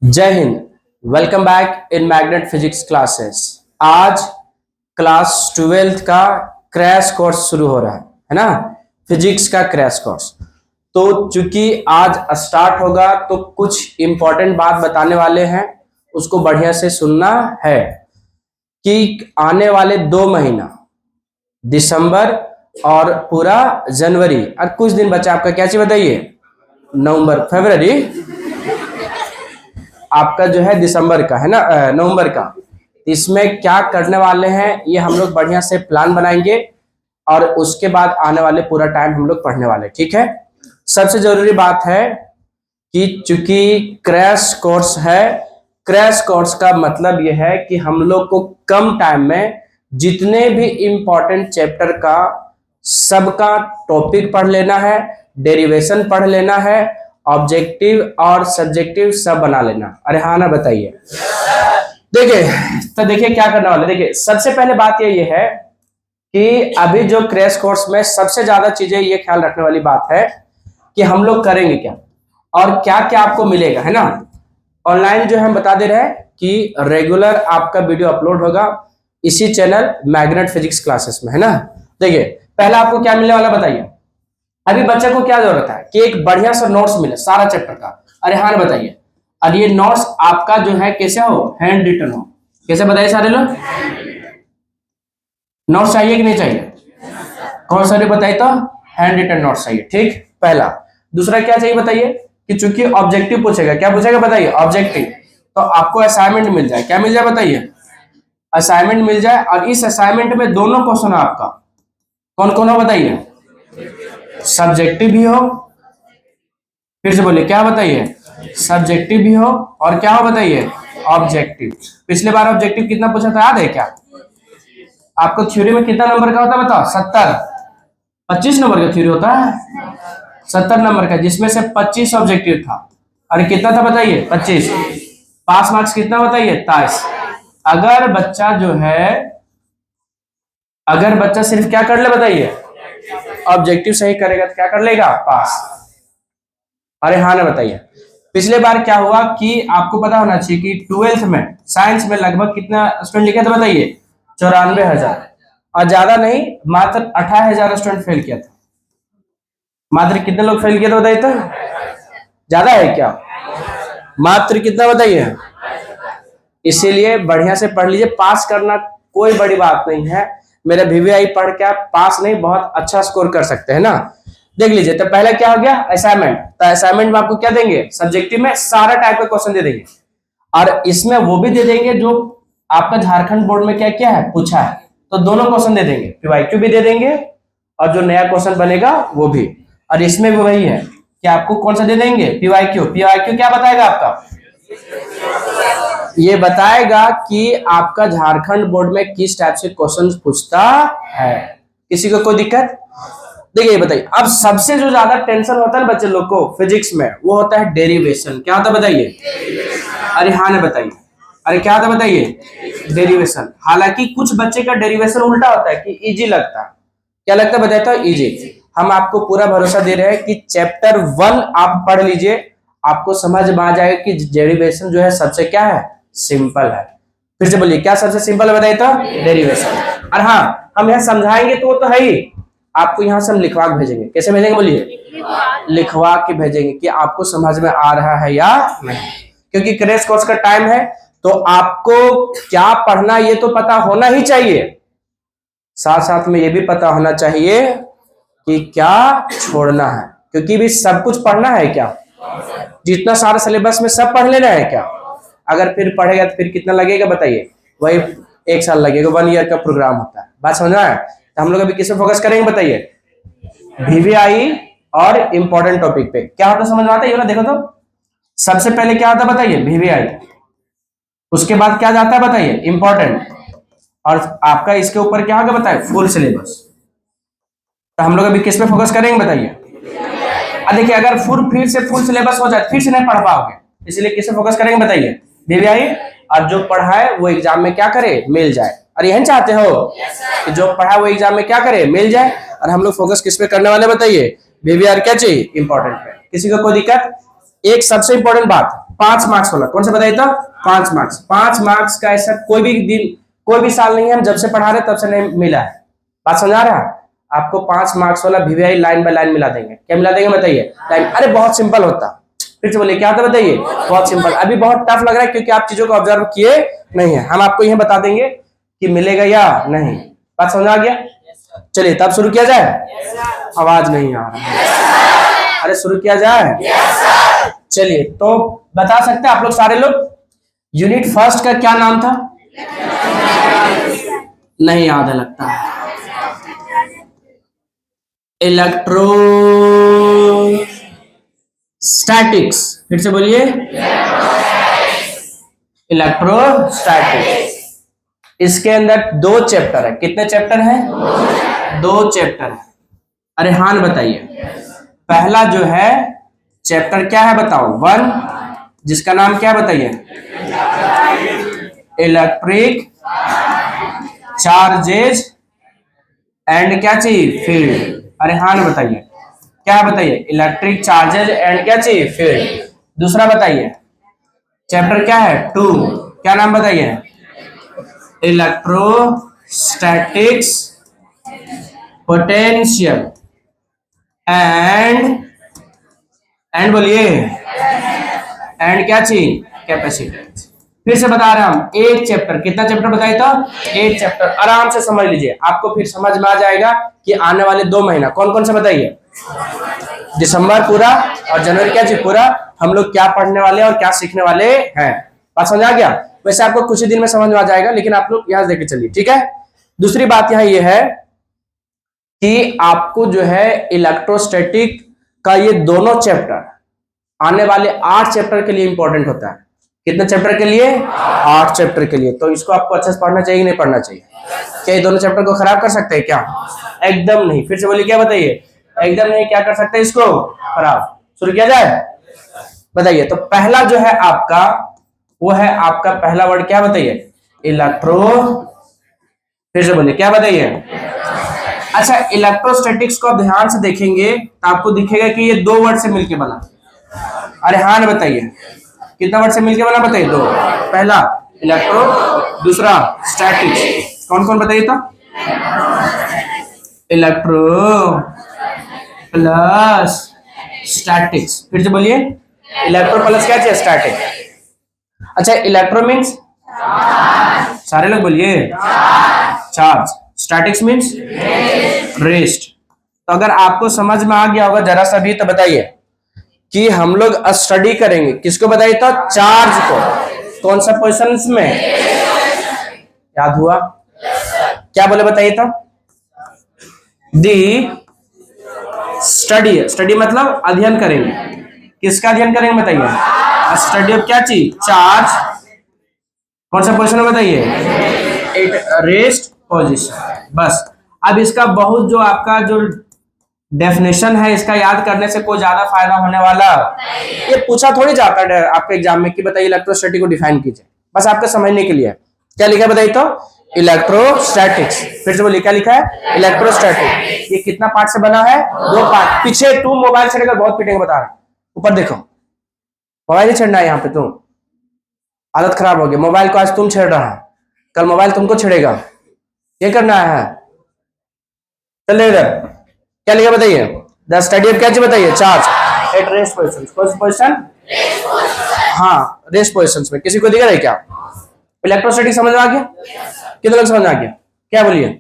जय Hind. Welcome back in magnet physics classes. आज class 12th का क्रैश कोर्स शुरू हो रहा है ना, फिजिक्स का क्रैश कोर्स। तो चूंकि आज स्टार्ट होगा तो कुछ इंपॉर्टेंट बात बताने वाले हैं, उसको बढ़िया से सुनना है कि आने वाले 2 महीना दिसंबर और पूरा जनवरी और कुछ दिन बचा आपका, क्या चाहिए बताइए, नवंबर फरवरी, आपका जो है दिसंबर का है ना, नवंबर का। इसमें क्या करने वाले हैं ये हम लोग बढ़िया से प्लान बनाएंगे और उसके बाद आने वाले पूरा टाइम हम लोग पढ़ने वाले, ठीक है। सबसे जरूरी बात है कि चूंकि क्रैश कोर्स है, क्रैश कोर्स का मतलब यह है कि हम लोग को कम टाइम में जितने भी इंपॉर्टेंट चैप्टर का सबका टॉपिक पढ़ लेना है, डेरिवेशन पढ़ लेना है, ऑब्जेक्टिव और सब्जेक्टिव सब बना लेना। अरे हाँ ना, बताइए। देखिए क्या करने वाले। देखिए सबसे पहले बात ये है कि अभी जो क्रैश कोर्स में सबसे ज्यादा चीजें ये ख्याल रखने वाली बात है कि हम लोग करेंगे क्या और क्या क्या आपको मिलेगा, है ना। ऑनलाइन जो हम बता दे रहे हैं कि रेगुलर आपका वीडियो अपलोड होगा इसी चैनल मैग्नेट फिजिक्स क्लासेस में, है ना। देखिए पहला आपको क्या मिलने वाला बताइए। अभी बच्चे को क्या जरूरत है कि एक बढ़िया सा नोट्स मिले सारा चैप्टर का। अरे हाँ बताइए। और ये नोट्स आपका जो है कैसे हो, हैंड रिटन हो। कैसे बताइए सारे लोग, नोट्स चाहिए कि नहीं चाहिए? कौन सा बताइए तो हैंड रिटन नोट्स चाहिए, ठीक। पहला। दूसरा क्या चाहिए बताइए कि चूंकि ऑब्जेक्टिव पूछेगा, क्या पूछेगा बताइए, ऑब्जेक्टिव। तो आपको असाइनमेंट मिल जाए, क्या मिल जाए बताइए, असाइनमेंट मिल जाए। और इस असाइनमेंट में दोनों क्वेश्चन है आपका, कौन कौन हो बताइए, सब्जेक्टिव भी हो, फिर से बोलिए क्या बताइए, सब्जेक्टिव भी हो और क्या हो बताइए, ऑब्जेक्टिव। पिछले बार ऑब्जेक्टिव कितना पूछा था याद है क्या? आपको थ्योरी में कितना नंबर का होता है बताओ? 70। 25 नंबर का थ्योरी होता है, 70 नंबर का, जिसमें से 25 ऑब्जेक्टिव था। अरे कितना था बताइए, 25। पास मार्क्स कितना बताइए, 23। अगर बच्चा जो है, अगर बच्चा सिर्फ क्या कर ले बताइए, ऑब्जेक्टिव सही करेगा तो क्या कर लेगा, पास। अरे हाँ ना बताइए। पिछले बार क्या हुआ कि आपको पता होना चाहिए कि 12th में साइंस में लगभग कितना स्टूडेंट लिखे थे बताइए, 94,000। और ज्यादा नहीं, मात्र 28,000 स्टूडेंट फेल किया था। मात्र कितने लोग फेल किए थे बताइए तो? ज्यादा है क्या? मात्र कितना बताइए। इसीलिए बढ़िया से पढ़ लीजिए, पास करना कोई बड़ी बात नहीं है। मेरा VVI पढ़ के आप पास नहीं, बहुत अच्छा स्कोर कर सकते हैं ना। देख लीजिए। तो पहला क्या हो गया, असाइनमेंट। तो असाइनमेंट में आपको क्या देंगे, सब्जेक्टिव में सारा टाइप का क्वेश्चन दे देंगे और इसमें वो भी दे देंगे जो आपका झारखंड बोर्ड में क्या क्या है पूछा है। तो दोनों क्वेश्चन दे देंगे, PYQ भी दे देंगे और जो नया क्वेश्चन बनेगा वो भी। और इसमें भी वही है कि आपको कौन सा दे देंगे, PYQ। PYQ क्या बताएगा आपका, ये बताएगा कि आपका झारखंड बोर्ड में किस टाइप से क्वेश्चन पूछता है। किसी को कोई दिक्कत? देखिए बताइए, अब सबसे जो ज्यादा टेंशन होता है बच्चे लोग को फिजिक्स में, वो होता है डेरिवेशन। क्या होता है बताइए? अरे हाँ ना बताइए। अरे क्या होता है बताइए, डेरिवेशन। हालांकि कुछ बच्चे का डेरिवेशन उल्टा होता है कि इजी लगता है। क्या लगता है बताता हूँ, इजी। हम आपको पूरा भरोसा दे रहे हैं कि चैप्टर 1 आप पढ़ लीजिए, आपको समझ में आ जाएगा कि डेरिवेशन जो है सबसे क्या है, सिंपल है। फिर से बोलिए, क्या सबसे सिंपल है बताइए तो, डेरिवेशन। और हाँ, हम यहाँ समझाएंगे तो वो तो है ही, आपको यहाँ से हम लिखवा के भेजेंगे। कैसे भेजेंगे बोलिए, लिखवा के भेजेंगे कि आपको समझ में आ रहा है या नहीं। क्योंकि क्रैश कोर्स का टाइम है तो आपको क्या पढ़ना ये तो पता होना ही चाहिए, साथ साथ में ये भी पता होना चाहिए कि क्या छोड़ना है। क्योंकि भी सब कुछ पढ़ना है क्या, जितना सारा सिलेबस में सब पढ़ लेना है क्या? अगर फिर पढ़ेगा तो फिर कितना लगेगा बताइए, वही 1 साल लगेगा, 1 ईयर का प्रोग्राम होता है। बात समझ रहा है? तो हम लोग अभी किस पे फोकस करेंगे बताइए, VVI और इंपॉर्टेंट टॉपिक पे। क्या होता समझ में आता है ये ना, देखो तो। सबसे पहले क्या होता है बताइए, VVI। उसके बाद क्या जाता है बताइए, इंपॉर्टेंट। और आपका इसके ऊपर क्या होगा बताइए, फुल सिलेबस। तो हम लोग अभी किस पे फोकस करेंगे बताइए। देखिए अगर फिर से फुल सिलेबस हो जाए फिर से नहीं पढ़ पाओगे, इसलिए किस पे फोकस करेंगे बताइए, VVI। और जो पढ़ा है वो एग्जाम में क्या करे, मिल जाए। और यही चाहते हो कि जो पढ़ा वो एग्जाम में क्या करे, मिल जाए। और हम लोग फोकस किस पे करने वाले बताइए, VVI क्या चाहिए, इंपॉर्टेंट पे। किसी को कोई दिक्कत? एक सबसे इंपॉर्टेंट बात, 5 मार्क्स वाला कौन सा बताइए तो? 5 मार्क्स। 5 मार्क्स का ऐसा कोई भी दिन, कोई भी साल नहीं है हम जब से पढ़ा रहे तब से नहीं मिला है। बात समझ आ रहा है? आपको 5 मार्क्स वाला वीवीआई लाइन बाय लाइन मिला देंगे। क्या मिला देंगे बताइए? लाइन। अरे बहुत सिंपल होता, फिर से बोलिए क्या होता बताइए? बहुत सिंपल। अभी बहुत टफ लग रहा है क्योंकि आप चीजों को ऑब्जर्व किए नहीं है। हम आपको यह बता देंगे कि मिलेगा या नहीं। बात समझ आ गया? चलिए तब शुरू किया जाए। आवाज नहीं आ रहा। अरे शुरू किया जाए। चलिए तो बता सकते हैं आप लोग सारे लोग यूनिट फर्स्ट का क्या नाम था? नहीं याद है लगता है। इलेक्ट्रोस्टैटिक्स। फिर से बोलिए। इलेक्ट्रोस्टैटिक्स। इसके अंदर 2 चैप्टर है। कितने चैप्टर हैं? 2 चैप्टर है। अरे हाँ बताइए। पहला जो है चैप्टर क्या है बताओ? 1, जिसका नाम क्या बताइए? इलेक्ट्रिक चार्जेज एंड क्या चीज? फील्ड। अरे हाँ बताइए क्या बताइए? इलेक्ट्रिक चार्जेज एंड क्या चीज? फील्ड। दूसरा बताइए चैप्टर क्या है? 2, क्या नाम बताइए? इलेक्ट्रोस्टैटिक्स पोटेंशियल एंड बोलिए एंड क्या चीज? कैपेसिटेंस। फिर से बता रहे हैं हम, एक चैप्टर। कितना चैप्टर बताइए तो? एक चैप्टर। आराम से समझ लीजिए, आपको फिर समझ में आ जाएगा कि आने वाले 2 महीना कौन कौन से बताइए? दिसंबर पूरा और जनवरी क्या चीज पूरा, हम लोग क्या पढ़ने वाले और क्या सीखने वाले हैं। बात समझ आ गया? वैसे आपको कुछ ही दिन में समझ में आ जाएगा, लेकिन आप लोग यहां देखे चलिए, ठीक है। दूसरी बात यहां ये है कि आपको जो है इलेक्ट्रोस्टैटिक का ये दोनों चैप्टर आने वाले 8 चैप्टर के लिए इंपॉर्टेंट होता है। कितने चैप्टर के लिए? 8 चैप्टर के लिए। तो इसको आपको अच्छे से पढ़ना चाहिए कि नहीं पढ़ना चाहिए? क्या ये दोनों चैप्टर को खराब कर सकते हैं क्या? एकदम नहीं। फिर से बोलिए क्या बताइए? एकदम नहीं। क्या कर सकते हैं इसको? खराब। शुरू किया जाए। बताइए तो पहला जो है आपका, वो है आपका पहला वर्ड क्या बताइए? इलेक्ट्रो। फिर से बोलिए क्या बताइए? अच्छा, इलेक्ट्रोस्टैटिक्स को ध्यान से देखेंगे तो आपको दिखेगा कि ये 2 वर्ड से मिलके बना। अरे हाँ ना बताइए कितना वर्ड से मिलके बना बताइए? 2। पहला इलेक्ट्रो, दूसरा स्टैटिक्स। कौन कौन बताइए तो? Electro plus statics. फिर से बोलिए इलेक्ट्रो प्लस क्या चाहिए? स्टैटिक। अच्छा, इलेक्ट्रो मीन्स सारे लोग बोलिए चार्ज। Statics means rest. तो अगर आपको समझ में आ गया होगा जरा सा भी तो बताइए कि हम लोग स्टडी करेंगे किसको बताइए तो? चार्ज को। कौन सा पोजीशन में? याद हुआ? क्या बोले बताइए तो? दी स्टडी। स्टडी मतलब अध्ययन करेंगे। किसका अध्ययन करेंगे बताइए? स्टडी ऑफ क्या चीज? चार्ज। कौन सा पोजीशन में बताइए? At rest position. बस। अब इसका बहुत जो आपका जो डेफिनेशन है इसका याद करने से कोई ज्यादा फायदा होने वाला, ये पूछा थोड़ी जाता है आपके एग्जाम में कि बताइए इलेक्ट्रोस्टैटिक को डिफाइन कीजिए। बस आपके समझने के लिए। क्या लिखा है बताइए तो? इलेक्ट्रोस्टैटिक्स। फिर से बोलिए क्या लिखा है? इलेक्ट्रोस्टैटिक। ये कितना पार्ट से बना है? 2 पार्ट। पीछे तू मोबाइल छेड़ेगा बहुत पीटेंगे बता रहा। ऊपर देखो, मोबाइल ही छेड़ना है यहाँ पे। तुम आदत खराब हो गई। मोबाइल को आज तुम छेड़ रहा है, कल मोबाइल तुमको छेड़ेगा। ये करना है। चलिए इधर क्या लिखा बताइए? द स्टडी ऑफ क्या चीज बताइए? Charge at rest position. कौन सी पोजीशन? हाँ, रेस्ट पोजीशन में। किसी को दिख रहा है क्या? इलेक्ट्रोस्टैटिक समझ में आ गया? कितने लोग समझ में आ गया? क्या बोलिए?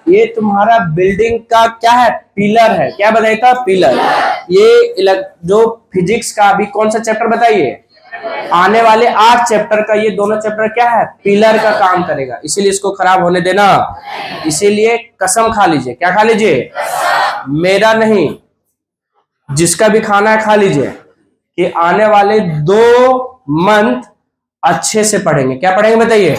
ये तुम्हारा बिल्डिंग का क्या है? पिलर है। क्या बताइए? पिलर। ये जो फिजिक्स का अभी कौन सा चैप्टर बताइए? आने वाले 8 चैप्टर का ये दोनों चैप्टर क्या है? पिलर का काम करेगा। इसीलिए इसको खराब होने देना। इसीलिए कसम खा लीजिए। क्या खा लीजिए? मेरा नहीं, जिसका भी खाना है खा लीजिए कि आने वाले 2 मंथ अच्छे से पढ़ेंगे। क्या पढ़ेंगे बताइए?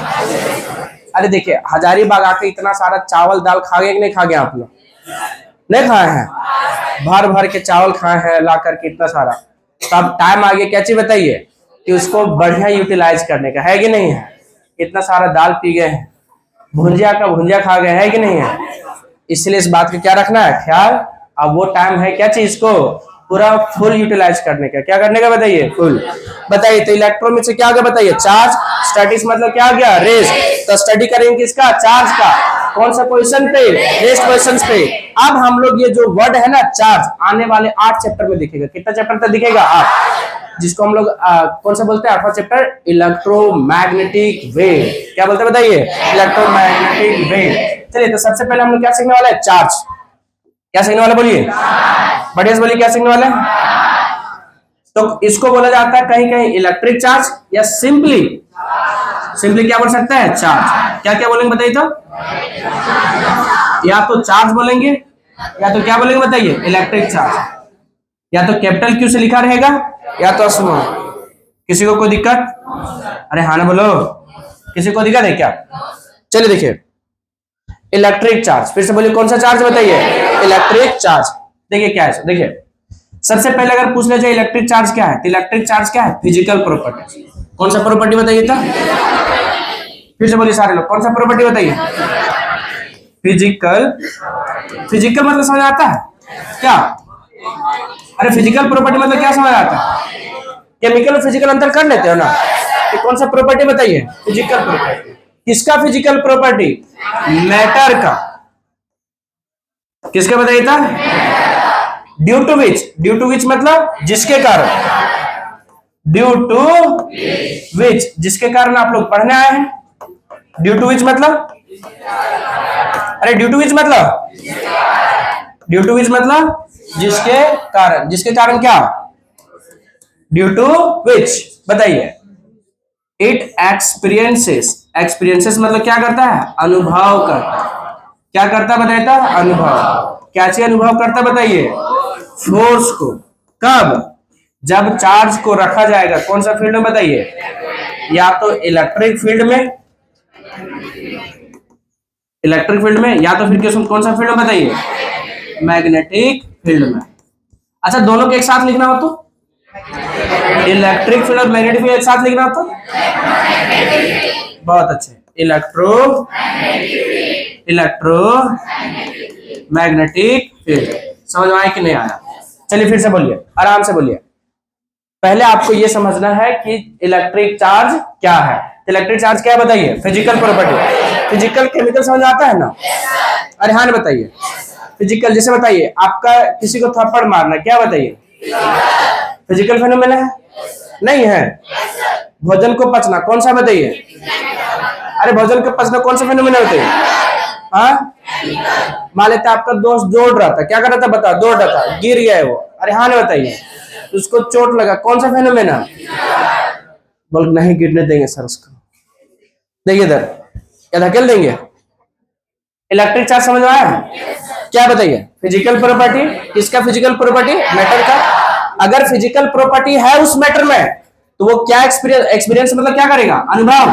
अरे देखिए, हजारीबाग आके इतना सारा चावल दाल खा गए कि नहीं खा गए आप लोग? नहीं खाए हैं? भर भर के चावल खाए हैं ला करके इतना सारा। तब टाइम आ गया क्या चीज बताइए कि उसको बढ़िया यूटिलाइज करने का है कि नहीं है? इतना सारा दाल पी गए हैं, भुंजिया का भुंजिया खा गए हैं कि नहीं है? इसलिए इस बात का क्या रखना है? ख्याल अब वो टाइम है क्या चीज को पूरा फुल यूटिलाइज करने का, क्या करने का बताइए, फुल। बताइए तो इलेक्ट्रॉन में से क्या आ गया बताइए, चार्ज। स्टैटिक्स मतलब क्या आ गया, रेस्ट। तो स्टडी करेंगे किसका, चार्ज का। कौन सा पोजीशन पे, रेस्ट पोजीशन पे। अब हम लोग ये जो वर्ड है ना चार्ज, आने वाले 8 चैप्टर में दिखेगा। कितना चैप्टर तक दिखेगा, 8, जिसको हम लोग कौन सा बोलते हैं, 8वां चैप्टर, इलेक्ट्रोमैग्नेटिक वेव। क्या बोलते हैं बताइए, इलेक्ट्रोमैग्नेटिक वेव। चलिए तो सबसे पहले हम लोग क्या सीखने वाले हैं, चार्ज। क्या सीखने वाले बोलिए, बढ़िया से बोलिए, क्या सीखने वाले हैं। तो इसको बोला जाता है कहीं कहीं इलेक्ट्रिक चार्ज, या सिंपली सिंपली क्या बोल सकते हैं, चार्ज। क्या क्या बोलेंगे बताइए तो, या तो चार्ज बोलेंगे, या तो क्या बोलेंगे बताइए, इलेक्ट्रिक चार्ज। या तो कैपिटल क्यू से लिखा रहेगा, या तो स्मॉल। किसी को कोई दिक्कत, अरे हाँ ना बोलो, किसी को दिक्कत है क्या। चलिए देखिए, इलेक्ट्रिक चार्ज, फिर से बोलिए कौन सा चार्ज बताइए, इलेक्ट्रिक चार्ज। देखिए क्या है, देखिए सबसे पहले अगर पूछ ले जाए इलेक्ट्रिक चार्ज क्या है, तो इलेक्ट्रिक चार्ज क्या है, फिजिकल प्रॉपर्टी। कौन सा प्रॉपर्टी बताइए था, फिर से बोलिए सारे लोग, कौन सा प्रॉपर्टी बताइए, फिजिकल। फिजिकल मतलब समझ आता है क्या, अरे फिजिकल प्रॉपर्टी मतलब क्या समझ आता है, केमिकल और फिजिकल अंतर कर लेते हो ना। तो कौन सा प्रॉपर्टी बताइए, फिजिकल प्रॉपर्टी। किसका फिजिकल प्रॉपर्टी, मैटर का। किसके बताइए था, ड्यू टू विच मतलब जिसके कारण, ड्यू टू विच जिसके कारण आप लोग पढ़ने आए हैं। ड्यू टू विच मतलब, अरे ड्यू टू विच मतलब, ड्यू टू विच मतलब जिसके कारण। जिसके कारण क्या, ड्यू टू विच बताइए। इट एक्सपीरियंसेस, एक्सपीरियंसेस मतलब क्या करता है, अनुभव करता है। क्या करता है बताइए, अनुभव। क्या चीज अनुभव करता है बताइए, फोर्स को। कब, जब चार्ज को रखा जाएगा कौन सा फील्ड में बताइए, या तो इलेक्ट्रिक फील्ड में, इलेक्ट्रिक फील्ड में, या तो फिर कौन सा फील्ड में बताइए, मैग्नेटिक फील्ड में। अच्छा दोनों के एक साथ लिखना हो तो, इलेक्ट्रिक फील्ड और मैग्नेटिक फील्ड एक साथ लिखना हो तो, बहुत अच्छे, इलेक्ट्रो मैग्नेटिक फील्ड। समझ में आया कि नहीं आया, चलिए फिर से बोलिए, आराम से बोलिए। पहले आपको यह समझना है कि इलेक्ट्रिक चार्ज क्या है। इलेक्ट्रिक चार्ज क्या है बताइए, फिजिकल प्रॉपर्टी। फिजिकल केमिकल समझ आता है ना, अरे हाँ बताइए, फिजिकल जैसे बताइए आपका किसी को थप्पड़ मारना, क्या बताइए, फिजिकल फेनोमेना है, नहीं है। भोजन को पचना कौन सा बताइए, अरे भोजन को पचना कौन सा फेनोमेना बताइए, हाँ। मान लेते आपका दोस्त दौड़ रहा था, क्या कर रहा था बताओ, दौड़ रहा था, गिर गया है वो, अरे हाँ नहीं बताइए, उसको चोट लगा, कौन सा फेनोमेना, बोल नहीं गिरने देंगे सर उसको, देखिए इधर, या धकेल देंगे। इलेक्ट्रिक चार्ज समझ में आया, क्या बताइए, फिजिकल प्रॉपर्टी। किसका फिजिकल प्रॉपर्टी, मैटर का। अगर फिजिकल प्रॉपर्टी है उस मैटर में, तो वो क्या एक्सपीरियंस मतलब क्या करेगा, अनुभव।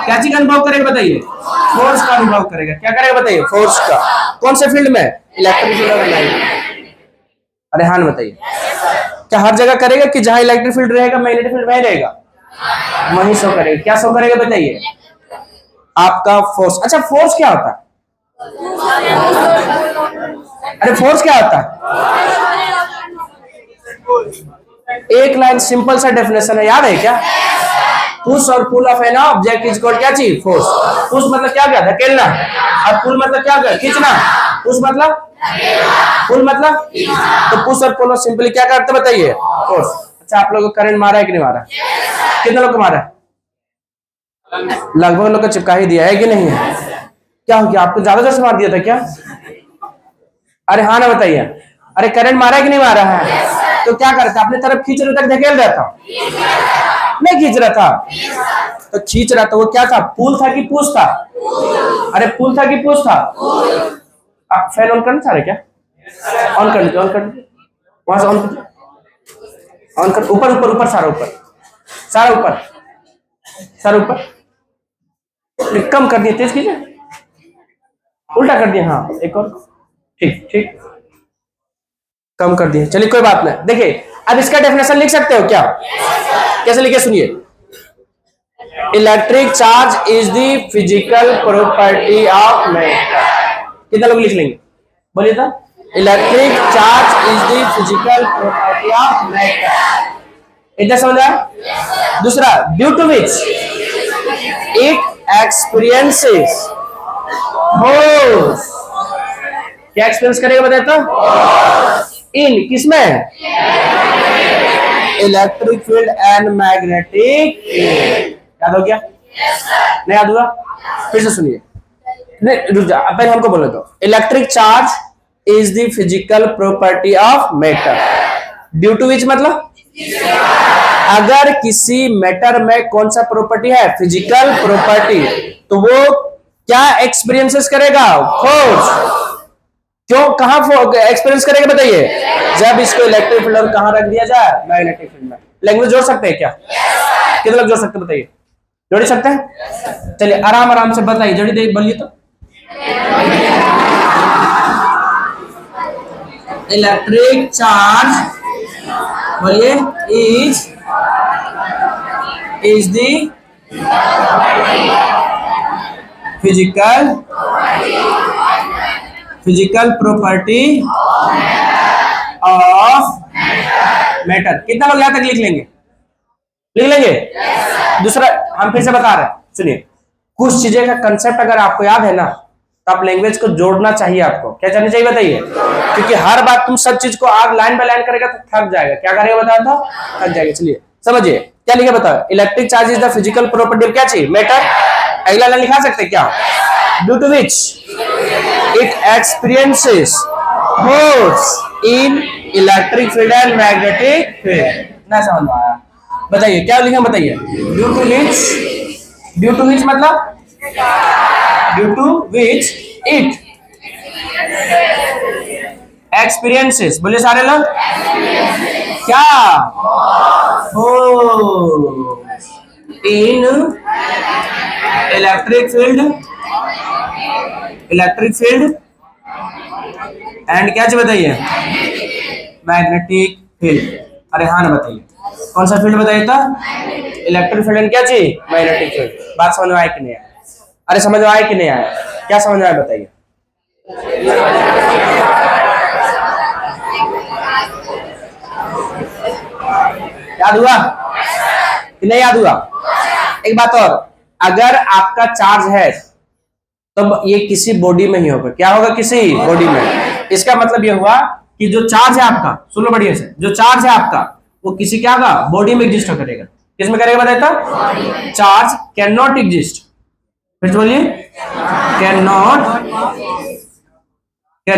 क्या चीज अनुभव करेगा बताइए, फोर्स का अनुभव करेगा। क्या करेगा बताइए, फोर्स का। कौन से फील्ड में, इलेक्ट्रिक फील्ड में। अरे हाँ बताइए, क्या हर जगह करेगा कि जहां इलेक्ट्रिक फील्ड रहेगा मैग्नेटिक फील्ड वहीं रहेगा, वहीं शो करेगा। क्या शो करेगा बताइए, आपका फोर्स। अच्छा फोर्स क्या होता है, अरे फोर्स क्या होता है, एक लाइन सिंपल सा डेफिनेशन है, याद है क्या, पुश और pull of an object is called क्या चीज, फोर्स। पुश मतलब क्या गया, धकेलना, और पुल मतलब क्या गया, खींचना। पुश मतलब, पुल मतलब, तो पुश और पुल सिंपली क्या करते बताइए, फोर्स। अच्छा आप लोगों को करंट मारा है कि नहीं मारा, कितने लोग को मारा है, लगभग लोग को चिपका ही दिया है कि नहीं है। क्या हो गया, आपको ज्यादा जोर से मार दिया था क्या, अरे हाँ ना बताइए। अरे करंट मारा है कि नहीं मारा है, तो क्या करता, अपने तरफ खींच रहा था, धकेल रहा था, नहीं खींच रहा था, तो खींच रहा था, वो क्या था, पुल था कि पुश था, अरे पुल था कि पुश था। फैन ऑन करना चाह रहे क्या, ऑन कर, ऑन कर, वहां से ऑन कर, ऊपर ऊपर ऊपर, सारा ऊपर, सारा ऊपर, सारा ऊपर, कम कर दिया, तेज कीजिए, उल्टा कर दिया, हाँ एक और, ठीक ठीक, कम कर दिया, चलिए कोई बात नहीं। देखिए अब इसका डेफिनेशन लिख सकते हो क्या, कैसे लिखे सुनिए, electric charge is the physical property of matter. कितना लोग लिख लेंगे बोलिए तो, electric charge is the physical property of matter. इतना समझ आया? दूसरा, due to which it experiences force. क्या एक्सपीरियंस करेगा बताया तो? इन किसमें? Electric field and magnetic field. याद हो गया? नहीं याद हुआ? फिर से सुनिए, नहीं रुक जा, पहले हमको बोले तो। Electric charge is the physical property of matter. Due to which मतलब अगर किसी मैटर में कौन सा प्रॉपर्टी है? फिजिकल प्रॉपर्टी, तो वो क्या एक्सपीरियंसेस करेगा? फोर्स। क्यों, कहां एक्सपीरियंस करेगा बताइए? जब इसको इलेक्ट्रिक फील्ड और कहां रख दिया जाए? मैग्नेटिक फील्ड में। लैंग्वेज जोड़ सकते हैं क्या? कितने लोग जोड़ सकते हैं बताइए? जोड़ सकते हैं? चलिए आराम आराम से बताइए, जोड़ी देख बोलिए तो। इलेक्ट्रिक चार्ज बोलिए is the physical property of matter. कितना लोग यहां तक लिख लेंगे? लिख लेंगे? दूसरा, हम फिर से बता रहे हैं, सुनिए। कुछ चीजें का कंसेप्ट अगर आपको याद है ना, तो आप लैंग्वेज को जोड़ना चाहिए। आपको क्या करना चाहिए बताइए? क्योंकि हर बात तुम सब चीज को आग लाइन बाय लाइन करेगा तो थक जाएगा। क्या करेगा बताया था? थक जाएगा। चलिए समझिए क्या लिखा बताओ। Electric charge is the physical property of क्या चाहिए? मैटर। अगला लाइन लिखा सकते क्या? Due to which it experiences force in electric field and magnetic field. ना समझ में आया? बताइए क्या लिखा बताइए? ड्यू टू विच मतलब due to which it experiences. बोलिए सारे लोग क्या? Force in electric field and क्या चीज बताइए? Magnetic field. अरे हाँ ना बताइए, कौन सा फील्ड बताइए था? इलेक्ट्रिक फील्ड एंड क्या चीज? Magnetic field. बात समझ में आया कि नहीं आया? अरे समझ में आया कि नहीं आया? क्या समझ में आया बताइए? याद हुआ कि नहीं याद हुआ? एक बात और, अगर आपका चार्ज है तो ये किसी बॉडी में ही होगा। क्या होगा? किसी बॉडी में। इसका मतलब ये हुआ कि जो चार्ज है आपका, सुन लो बढ़िया से, जो चार्ज है आपका वो किसी क्या होगा? बॉडी में एग्जिस्ट करेगा। किसमें करेगा बताया था? Charge can not exist. फिर बोलिए, कैन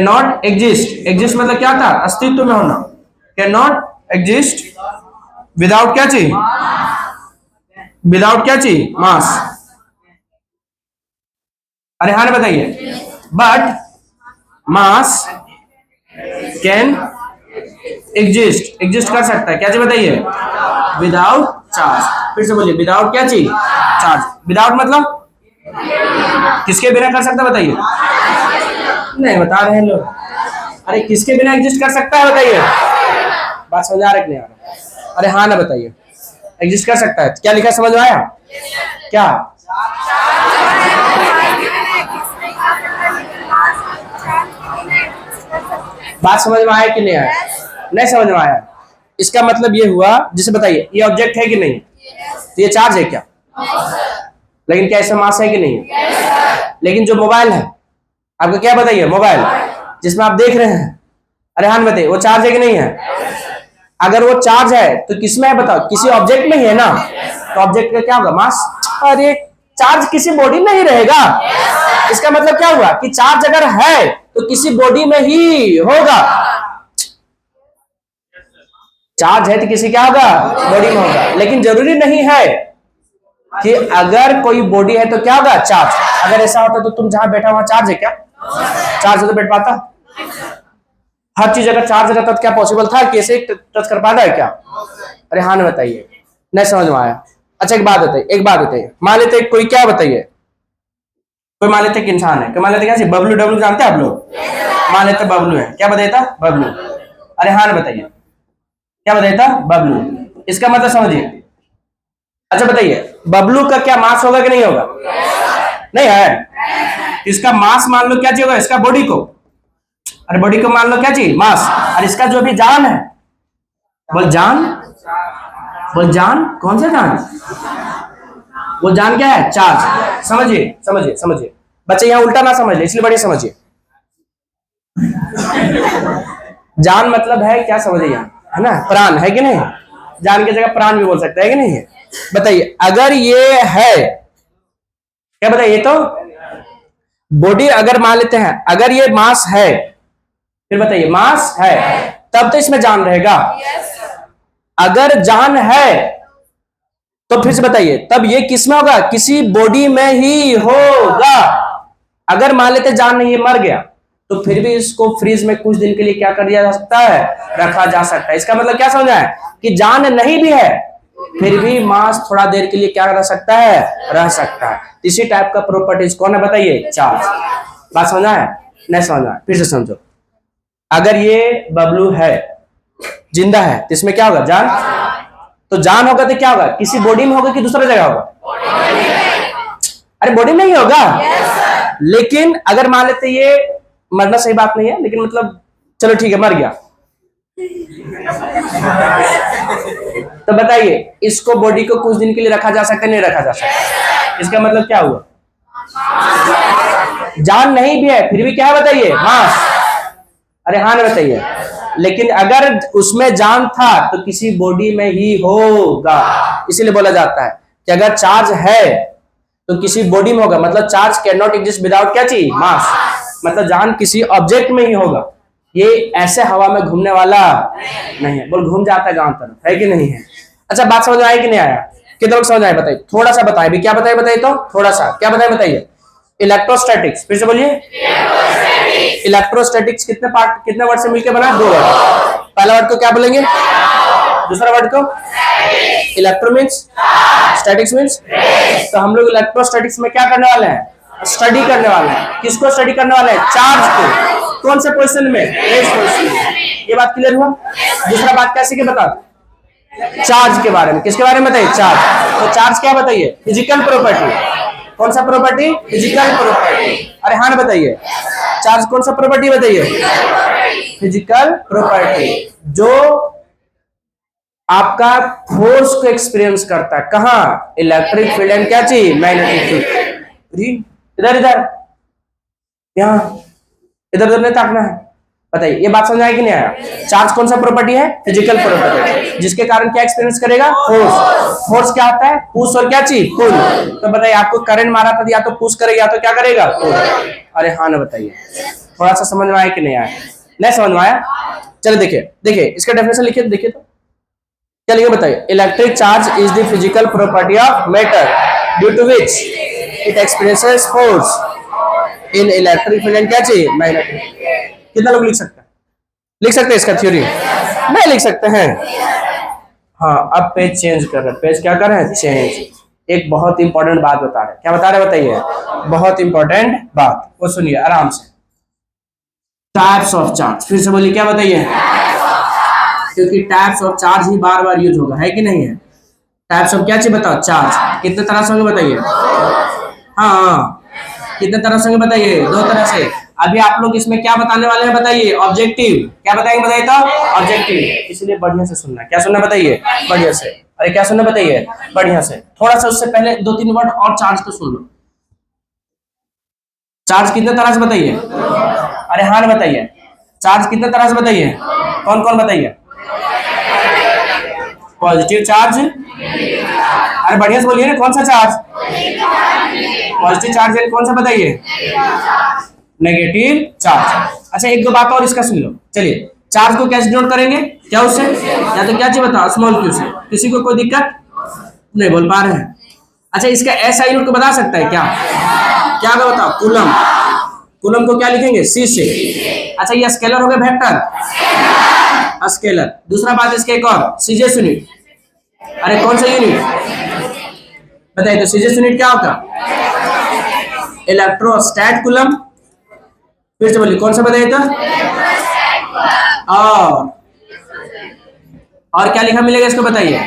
नॉट एग्जिस्ट। एग्जिस्ट मतलब क्या था? अस्तित्व में होना। कैन नॉट एग्जिस्ट विदाउट क्या चाहिए? विदाउट क्या चाहिए? मास। अरे हाँ बताइए, बट मास कैन एग्जिस्ट कर सकता है। क्या चाहिए बताइए? Without charge. फिर से बोलिए, विदाउट क्या चाहिए? चार्ज। विदाउट मतलब किसके बिना कर सकता है बताइए? नहीं बता रहे हैं लोग। अरे किसके बिना एग्जिस्ट कर सकता है बताइए? बात समझ आ रहा है कि नहीं आ रहा? अरे हाँ ना बताइए, एग्जिस्ट कर सकता है। क्या लिखा समझ में आया? क्या? बात समझ में आया कि नहीं आया? नहीं समझ में आया? इसका मतलब ये हुआ, जिसे बताइए ये ऑब्जेक्ट है कि नहीं? तो ये चार्ज है क्या? लेकिन क्या इसमें मास है कि नहीं? लेकिन जो मोबाइल है आपको क्या बताइए? मोबाइल जिसमें आप देख रहे हैं, अरे हाँ बताइए, वो चार्ज है कि नहीं है? अगर वो चार्ज है तो किसमें है बताओ? किसी ऑब्जेक्ट में ही है ना। तो ऑब्जेक्ट का क्या होगा? मास। अरे चार्ज किसी बॉडी में ही रहेगा। इसका मतलब क्या हुआ कि चार्ज अगर है तो किसी बॉडी में ही होगा। चार्ज है तो किसी क्या होगा? बॉडी में होगा। लेकिन जरूरी नहीं है कि अगर कोई बॉडी है तो क्या होगा? चार्ज। अगर ऐसा होता तो तुम जहां बैठा वहां चार्ज है क्या? चार्ज है तो बैठ पाता? हर चीज अगर चार्ज रहता तो क्या पॉसिबल था कि ऐसे टच कर पाता है क्या? अरे हाँ ना बताइए, नहीं समझ में आया? अच्छा एक बात बताइए, मान लेते कोई क्या बताइए, कोई मान लेते इंसान है, मान लेते क्या? बबलू। डब्लू जानते हैं आप लोग? मान लेते बबलू है। क्या बताइए था? बबलू। अरे हाँ ना बताइए, क्या बताइए था? बबलू। इसका मतलब समझिए। अच्छा बताइए, बबलू का क्या मास होगा कि नहीं होगा? नहीं है। इसका मास मान लो क्या चाहिए होगा? इसका बॉडी को अरे बॉडी को मान लो क्या चीज, मास। और इसका जो भी जान है, बोल जान, बोल जान, कौन सा जान, वो जान क्या है, चार्ज। समझिए समझिए समझिए बच्चे, यहाँ उल्टा ना समझ ले, इसलिए बढ़िया समझिए। जान मतलब है क्या, समझिए यहाँ, है ना, प्राण है कि नहीं, जान की जगह प्राण भी बोल सकते हैं कि नहीं है। बताइए अगर ये है, क्या बताइए, तो बॉडी अगर मान लेते हैं, अगर ये मास है, फिर बताइए मास है, तब तो इसमें जान रहेगा। अगर जान है तो फिर से बताइए, तब ये किस में होगा, किसी बॉडी में ही होगा। अगर मान लेते जान नहीं, ये मर गया, तो फिर भी इसको फ्रीज में कुछ दिन के लिए क्या कर दिया जा सकता है, रखा जा सकता है। इसका मतलब क्या समझा है, कि जान नहीं भी है फिर भी मास थोड़ा देर के लिए क्या रह सकता है, रह सकता है। इसी टाइप का प्रॉपर्टीज कौन है, बताइए, चार्ज। बात समझा है, नहीं समझा है, फिर से समझो। अगर ये बबलू है, जिंदा है, तो इसमें क्या होगा, जान। तो जान होगा तो क्या होगा, किसी बॉडी में होगा कि दूसरा जगह होगा, अरे बॉडी में ही होगा। लेकिन अगर मान लेते, ये मरना सही बात नहीं है, लेकिन मतलब चलो ठीक है, मर गया, तो बताइए इसको बॉडी को कुछ दिन के लिए रखा जा सकता है, नहीं रखा जा सकता। इसका मतलब क्या हुआ, जान नहीं भी है फिर भी क्या है, बताइए, मास। अरे हाँ नहीं बताइए, लेकिन अगर उसमें जान था तो किसी बॉडी में ही होगा। इसीलिए बोला जाता है कि अगर चार्ज है तो किसी बॉडी में होगा, मतलब charge can not exist without क्या चीज, मास। मतलब जान किसी ऑब्जेक्ट में ही होगा, ये ऐसे हवा में घूमने वाला नहीं है। बोल घूम जाता है गांव तरफ, है कि नहीं है। अच्छा बात समझ आया कि नहीं आया, कितने लोग समझ आए, बताइए थोड़ा सा बताइए भी, क्या बताइए, बताइए तो थोड़ा सा क्या बताइए, बताइए। इलेक्ट्रोस्टैटिक्स, फिर से बोलिए। इलेक्ट्रोस्टैटिक्स कितने पार्ट, कितने वर्ड से मिलकर बना, दो वर्ड। पहला वर्ड को क्या बोलेंगे, दूसरा वर्ड को इलेक्ट्रो मीन्स, स्टैटिक्स मीन्स। तो हम लोग इलेक्ट्रोस्टैटिक्स में क्या करने वाले हैं, स्टडी करने वाले हैं। किसको स्टडी करने वाले हैं, चार्ज को। कौन से पोजीशन में, रेस पोजीशन में। ये बात क्लियर हुआ। दूसरा बात कैसे के बता, चार्ज के बारे में। किसके बारे में बताइए, चार्ज। तो चार्ज क्या बताइए, फिजिकल प्रॉपर्टी। कौन सा प्रॉपर्टी, फिजिकल प्रॉपर्टी। अरे हाँ बताइए, चार्ज कौन सा प्रॉपर्टी बताइए, फिजिकल प्रॉपर्टी, जो आपका फोर्स को एक्सपीरियंस करता है, कहाँ, इलेक्ट्रिक फील्ड एंड क्या चीज, मैग्नेटिक फील्ड। इधर इधर, यहाँ इधर उधर नहीं ताकना है। बताइए ये बात समझ आया कि नहीं आया। चार्ज कौन सा प्रॉपर्टी है, फिजिकल प्रॉपर्टी, जिसके कारण क्या एक्सपीरियंस करेगा, फोर्स। फोर्स क्या होता है, पुश और क्या चीज, पुल। तो बताइए आपको करंट मारा था, या तो पुश करेगा या तो क्या करेगा, पुल। अरे हाँ ना बताइए, थोड़ा सा समझ में आया कि नहीं आया, नहीं समझ में आया। चलिए देखिए, देखिए इसका डेफिनेशन लिखिए, देखिए तो क्या लिखे, बताइए। Electric charge is the physical property of matter due to which it experiences force in electric field and क्या चाहिए, मैग्नेटिक। कितना लोग लिख सकते हैं, लिख सकते हैं इसका थ्योरी, नहीं लिख सकते हैं। हाँ अब पेज चेंज कर रहे हैं, पेज क्या कर रहे हैं, चेंज। एक बहुत इंपॉर्टेंट बात बता रहे हैं, क्या बता रहे बताइए, बहुत इंपॉर्टेंट बात, वो सुनिए आराम से। टाइप्स ऑफ चार्ज, फिर से बोलिए, क्या बताइए, क्योंकि types of charge he bar bar use होगा, है कि नहीं है। टाइप्स ऑफ क्या चीज बताओ, चार्ज। कितने तरह से होंगे बताइए, हाँ कितने तरह से होंगे बताइए, दो तरह से। अभी आप लोग इसमें क्या बताने वाले हैं बताइए, ऑब्जेक्टिव। क्या बताएंगे बताइए तो, ऑब्जेक्टिव। इसलिए बढ़िया से सुनना, क्या सुनना बताइए, बढ़िया से। अरे क्या सुनना बताइए, बढ़िया से। थोड़ा सा उससे पहले दो तीन वर्ड और चार्ज को सुन लो। चार्ज कितने तरह से बताइए, अरे हाँ बताइए, चार्ज कितने तरह से बताइए, कौन कौन बताइए। पॉजिटिव चार्ज, अरे बढ़िया से बोलिए ना, कौन सा चार्ज, पॉजिटिव चार्ज है, कौन सा बताइए, नेगेटिव चार्ज। अच्छा एक दो बात और इसका सुन लो। चलिए चार्ज को कैसे डिनोट करेंगे, क्या उससे, या तो क्या चीज बताओ, स्मॉल क्यू से। किसी को कोई दिक्कत नहीं, बोल पा रहे हैं। अच्छा इसका एसआई यूनिट को बता सकता है क्या, क्या होगा बताओ, कूलम। कूलम को क्या लिखेंगे, सी से। अच्छा ये स्केलर हो गया, वेक्टर स्केलर। दूसरा बात इसके एक और, सीजेस यूनिट। अरे कौन सा यूनिट बताइए तो, सीजेस यूनिट क्या होगा, इलेक्ट्रोस्टैट कूलम। फिर से बोलिए कौन सा बताइए तो, और क्या लिखा मिलेगा इसको बताइए,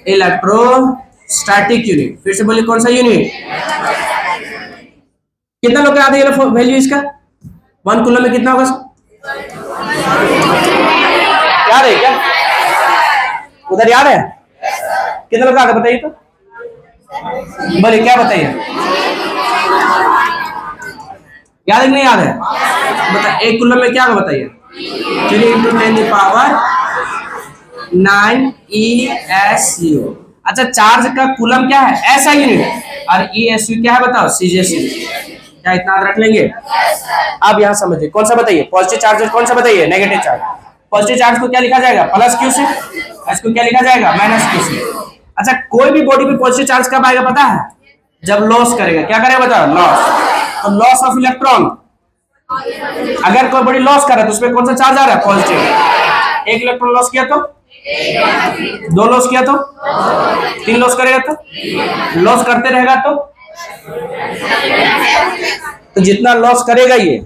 इलेक्ट्रोस्टैटिक यूनिट। फिर से बोलिए कौन सा यूनिट। कितना लोग याद है वैल्यू इसका, 1 कूलम में कितना होगा? याद है क्या? उधर याद है? कितने लोग याद है बताइए तो, बोले क्या बताइए, याद है कि नहीं याद है? बता, 1 कूलम में क्या होगा बताइए? 3 × 10⁹ 9 ESU। अच्छा, चार्ज का कूलम क्या है? SI यूनिट, और ESU क्या है बताओ? CJC। क्या इतना याद रख लेंगे? अब यहां समझिए, कौन सा बताइए? पॉजिटिव चार्ज और कौन सा बताइए? Negative charge. पॉजिटिव चार्ज को क्या लिखा जाएगा? प्लस क्यू से। इसको क्या लिखा जाएगा? माइनस क्यू से। अच्छा, कोई भी बॉडी पे पॉजिटिव चार्ज कब आएगा पता है? जब लॉस करेगा। क्या करेगा बताओ? लॉस। तो लॉस ऑफ इलेक्ट्रॉन, अगर कोई बॉडी लॉस कर रहा है तो उसमें कौन सा चार्ज आ रहा है? पॉजिटिव। 1 इलेक्ट्रॉन लॉस किया तो, 2 लॉस किया तो, 3 लॉस करेगा तो, लॉस करते रहेगा तो जितना लॉस करेगा ये,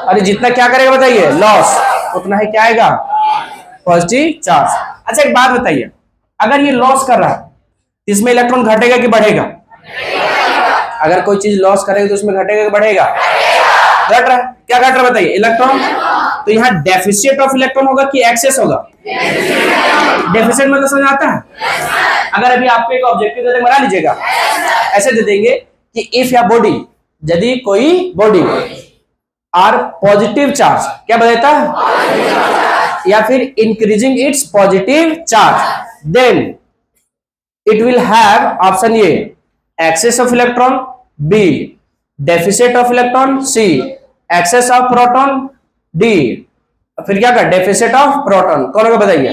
अरे जितना क्या करेगा बताइए? लॉस, उतना ही क्या आएगा? Positive charge. अच्छा, एक बात बताइए, अगर ये लॉस कर रहा है इसमें इलेक्ट्रॉन घटेगा कि बढ़ेगा? अगर कोई चीज लॉस करेगा तो उसमें घटेगा कि बढ़ेगा? घट रहा है। क्या घट रहा है बताइए? इलेक्ट्रॉन। तो यहाँ डेफिशिएट ऑफ इलेक्ट्रॉन होगा कि एक्सेस होगा? डेफिशिएट मतलब समझ आता है? अगर अभी आपको एक ऑब्जेक्टिव दे देंगे, बना लीजिएगा, ऐसे दे देंगे कि इफ या बॉडी, यदि कोई बॉडी आर पॉजिटिव चार्ज, क्या बताता है? या फिर increasing its positive charge, then it will have option A excess of electron, B deficient of electron, C excess of proton, D फिर क्या कर? Deficient of proton. कौन होगा बताइए?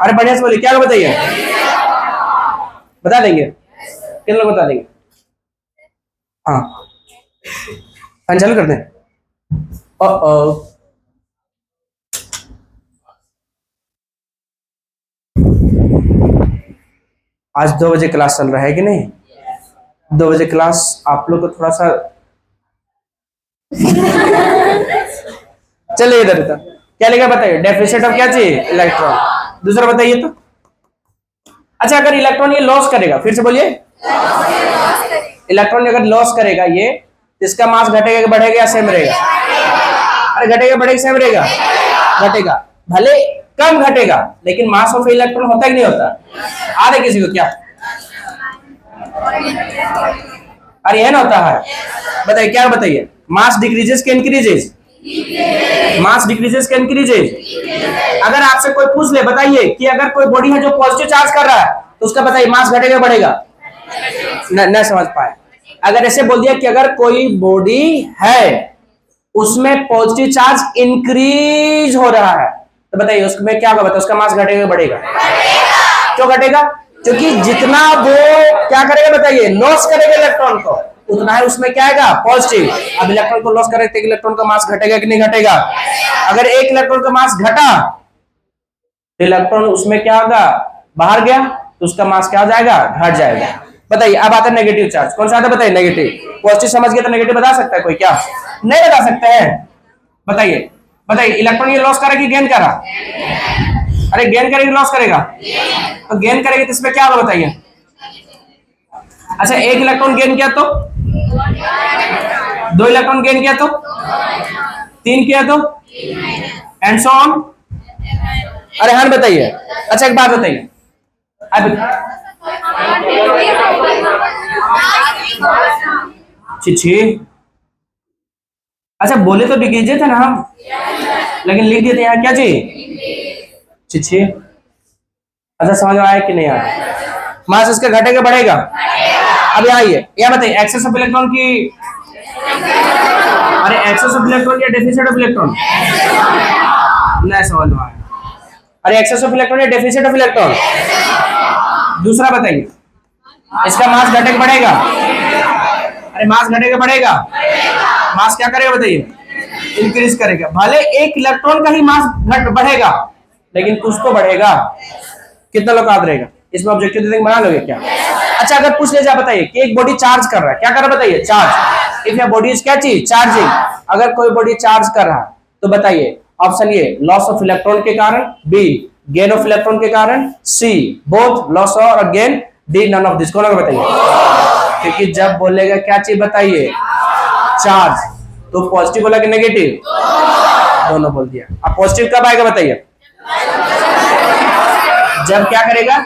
अरे बढ़िया से बोलिए, क्या होगा बताइए? बता देंगे? कितने लोग बता देंगे? हाँ, फैन चालू कर दें। आज 2 बजे क्लास चल रहा है कि नहीं? 2 बजे क्लास आप लोग को थोड़ा सा चलिए इधर इधर, क्या लिखा बताइए? डेफिशिएट ऑफ क्या चाहिए? इलेक्ट्रॉन। दूसरा बताइए तो। अच्छा, अगर इलेक्ट्रॉन ये लॉस करेगा, फिर से बोलिए, इलेक्ट्रॉन अगर लॉस करेगा ये, इसका मास घटेगा कि बढ़ेगा या सेम रहेगा? अरे घटेगा, बढ़ेगा, सेम रहेगा? घटेगा। भले कम घटेगा, लेकिन मास ऑफ इलेक्ट्रॉन होता है कि नहीं होता? आधे किसी को क्या? अरे ये ना होता है? बताइए, क्या बताइए? मास डिक्रीजेस के इंक्रीजेस? मास डिक्रीजेस के इंक्रीजेस? अगर आपसे कोई पूछ ले, बताइए कि अगर कोई बॉडी है जो पॉजिटिव चार्ज कर रहा है तो उसका बताइए मास घटेगा बढ़ेगा? न समझ पाए। अगर ऐसे बोल दिया कि अगर कोई बॉडी है उसमें पॉजिटिव चार्ज इंक्रीज हो रहा है तो बताइए उसमें क्या होगा? बताओ, उसका मास घटेगा बढ़ेगा? क्यों घटेगा? क्योंकि जितना वो क्या करेगा बताइए? लॉस करेगा इलेक्ट्रॉन को, उतना है उसमें क्या आएगा? पॉजिटिव। अब इलेक्ट्रॉन को लॉस करेगा तो इलेक्ट्रॉन का मास घटेगा कि नहीं घटेगा? अगर 1 इलेक्ट्रॉन का मास घटा तो इलेक्ट्रॉन उसमें क्या होगा? बाहर गया तो उसका मास क्या हो जाएगा? घट जाएगा। बताइए, अब आता है नेगेटिव चार्ज। कौन सा आता है बताइए? नेगेटिव। पॉजिटिव समझ गया तो नेगेटिव बता सकता है कोई? क्या नहीं बता सकते हैं? बताइए बताइए, इलेक्ट्रॉन ये लॉस करेगा कि गेन करा? अरे गेन करेगा लॉस करेगा? तो गेन करेगा तो इसमें क्या होगा बताइए? अच्छा, 1 इलेक्ट्रॉन गेन किया तो, 2 इलेक्ट्रॉन गेन किया तो, 3 किया तो, एंड सो ऑन। अरे हाँ बताइए। अच्छा, एक बात बताइए, अब छी, अच्छा बोले तो डिक्रीज थे ना हम, लेकिन लिख दिए थे यहाँ क्या जी? छी। अच्छा, समझ में आया कि नहीं आया? मास इसका घटेगा बढ़ेगा? अब यहाँ आइए, यहाँ बताइए एक्सेस ऑफ इलेक्ट्रॉन की, अरे एक्सेस ऑफ इलेक्ट्रॉन या डेफिशिएट ऑफ इलेक्ट्रॉन? नहीं समझ में आया। अरे एक्सेस ऑफ इलेक्ट्रॉन या डेफिशिएट ऑफ इलेक्ट्रॉन? दूसरा बताइए, इसका मास घटेगा बढ़ेगा? अरे मास घटेगा बढ़ेगा? मास क्या करेगा बताइए? इंक्रीज करेगा। भले 1 इलेक्ट्रॉन का ही मास घट बढ़ेगा, लेकिन कुछ तो बढ़ेगा। कितना लोग याद रहेगा? इसमें ऑब्जेक्टिव देंगे, बना लोगे क्या? अच्छा, अगर पूछ ले जाए बताइए कि एक बॉडी चार्ज कर रहा है, क्या कर रहा है बताइए? चार्ज। इफ या बॉडी इज क्या चीज? चार्जिंग। अगर कोई बॉडी चार्ज कर रहा है तो बताइए option A loss of electron के कारण, बी गेन ऑफ इलेक्ट्रॉन के कारण, सी बोथ लॉस और gain, D none of this. कौन होगा बताइए? क्योंकि जब बोलेगा क्या चीज बताइए? चार्ज। तो पॉजिटिव बोला कि नेगेटिव? दोनों बोल दिया। अब पॉजिटिव कब आएगा बताइए? जब क्या करेगा?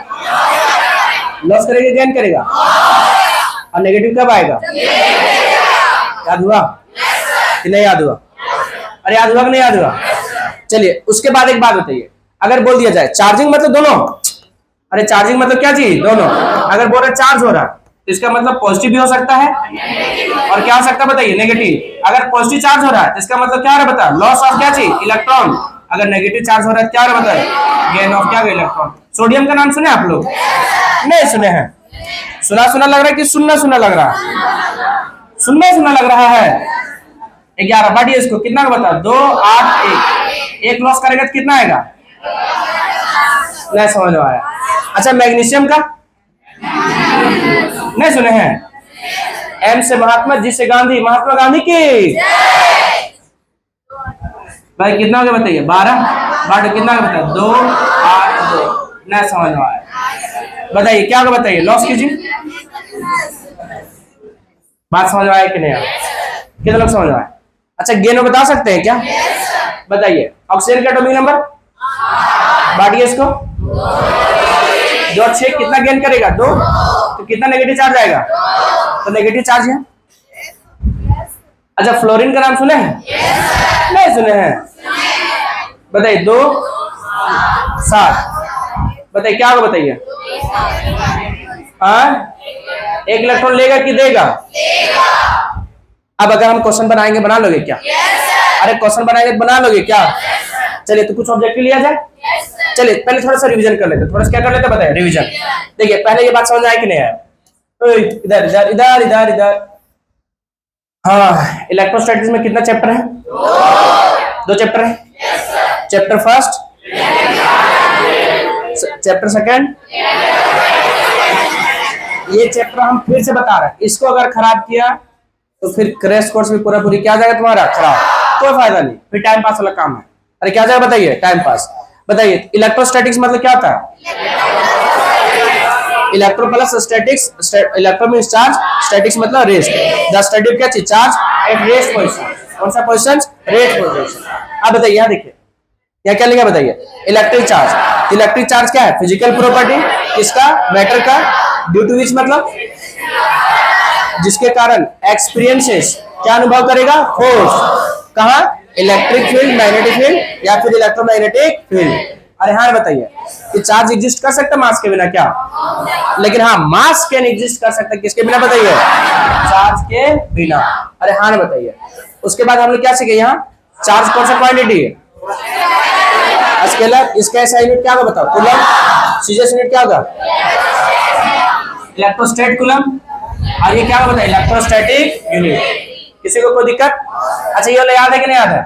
लॉस करेगा, गेन करेगा। और नेगेटिव कब आएगा? याद हुआ कि नहीं याद हुआ? अरे याद हुआ कि नहीं याद हुआ? चलिए उसके बाद एक बात बताइए, अगर बोल दिया जाए चार्जिंग मतलब दोनों, अरे चार्जिंग मतलब क्या चीज? दोनों। अगर बोल रहा चार्ज हो रहा तो इसका मतलब पॉजिटिव भी हो सकता है और क्या हो सकता है बताइए? नेगेटिव। अगर पॉजिटिव चार्ज हो रहा है तो इसका मतलब क्या हो रहा है बता? लॉस ऑफ क्या चीज? इलेक्ट्रॉन। अगर नेगेटिव चार्ज हो रहा है क्या हो रहा है बता? गेन ऑफ क्या? इलेक्ट्रॉन। सोडियम का नाम सुने आप लोग? नहीं सुने हैं? सुना सुना लग रहा है कि सुनना सुना लग रहा है? सुनना सुना लग रहा है। 11 बांटिए इसको, कितना का बता? 2 8 1। एक लॉस करेगा तो कितना आएगा? नहीं समझ में आया? अच्छा मैग्नीशियम का नहीं सुने हैं? एम से महात्मा, जी से गांधी, महात्मा गांधी की भाई। कितना हो गया बताइए? 12 बांटो, कितना का बताइए? 2 8 2। नहीं समझ में आया? बताइए क्या होगा बताइए? लॉस कीजिए। बात समझ में आया कि नहीं आया? कितने लोग समझ में आया? अच्छा गेन बता सकते हैं क्या? बताइए। ऑक्सीजन का एटॉमिक नंबर बांटिए इसको। 2 और 6 कितना गेन करेगा? 2। तो कितना नेगेटिव चार्ज आएगा? तो नेगेटिव चार्ज है। अच्छा फ्लोरीन का नाम सुने हैं? नहीं सुने हैं? बताइए। 2 7। बताइए क्या होगा बताइए? हाँ, एक इलेक्ट्रॉन लेगा कि देगा? अब अगर हम क्वेश्चन बनाएंगे, बना लोगे क्या? अरे क्वेश्चन बनाएंगे बना लोगे क्या? चलिए तो कुछ ऑब्जेक्टिव लिया जाए। चलिए पहले थोड़ा सा रिवीजन कर लेते, थोड़ा सा क्या कर लेते बताइए? रिवीजन। देखिए पहले ये बात समझ आए कि नहीं आया? इधर इधर इधर इधर इधर। हाँ इलेक्ट्रोस्टैटिक्स में कितना चैप्टर है? 2 चैप्टर है। Chapter first, chapter second. ये चैप्टर हम फिर से बता रहे हैं, इसको अगर खराब किया तो फिर क्रैश कोर्स में पूरा पूरी क्या जाएगा तुम्हारा? खराब। कोई फायदा नहीं, फिर टाइम पास वाला काम है। अरे क्या जाएगा बताइए? Time pass. बताइए इलेक्ट्रोस्टैटिक्स मतलब क्या होता है? Electro plus statics. Electro means charge, statics मतलब रेस्ट। द स्टडी ऑफ क्या चीज? Charge at rest position. कौन सा पोजीशन? Rest position. अब बताइए यहाँ देखिए क्या क्या लिखा बताइए? Electric charge. इलेक्ट्रिक चार्ज क्या है? फिजिकल प्रॉपर्टी किसका? मैटर का। ड्यू टू विच मतलब जिसके कारण एक्सपीरियंसेस क्या अनुभव करेगा? फोर्स। कहाँ? इलेक्ट्रिक फील्ड, मैग्नेटिक फील्ड या फिर इलेक्ट्रोमैग्नेटिक फील्ड। अरे हाँ बताइए कि चार्ज एग्जिस्ट कर सकता है मास के बिना क्या? लेकिन हाँ मास कैन एग्जिस्ट कर सकता है किसके बिना बताइए? चार्ज के बिना। अरे हाँ बताइए। उसके बाद हम लोग क्या सीखे यहाँ? चार्ज कौन सा क्वांटिटी है? स्केलर। इसका ऐसा यूनिट क्या होगा बताओ? कूलम। सीजीएस यूनिट क्या होगा? इलेक्ट्रोस्टैट कूलम। और ये क्या होगा बताइए? Electrostatic unit. किसी को कोई दिक्कत? अच्छा ये याद है कि नहीं याद है?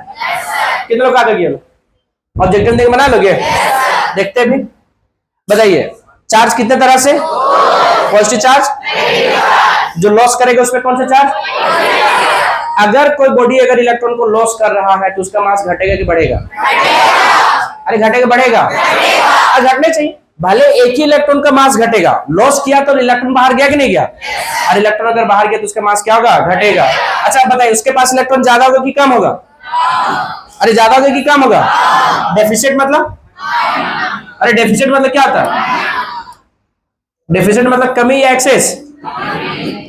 कितने लोग आगे किए? ऑब्जेक्टिव देख बना लोगे? देखते भी। बताइए चार्ज कितने तरह से? Positive charge. जो लॉस करेगा उसमें कौन सा चार्ज? अगर कोई बॉडी अगर इलेक्ट्रॉन को लॉस कर रहा है तो उसका मास घटेगा कि बढ़ेगा? अरे घटेगा बढ़ेगा? घटने चाहिए। भले एक ही इलेक्ट्रॉन का मास घटेगा, लॉस किया तो इलेक्ट्रॉन बाहर गया कि नहीं गया? और इलेक्ट्रॉन अगर बाहर गया तो उसका मास क्या होगा? घटेगा। अच्छा बताइए उसके पास इलेक्ट्रॉन ज्यादा होगा कि कम होगा? अरे ज्यादा होगा कि कम होगा? डेफिसिट मतलब? अरे डेफिसिट मतलब क्या होता है? डेफिसिट मतलब कमी या एक्सेस?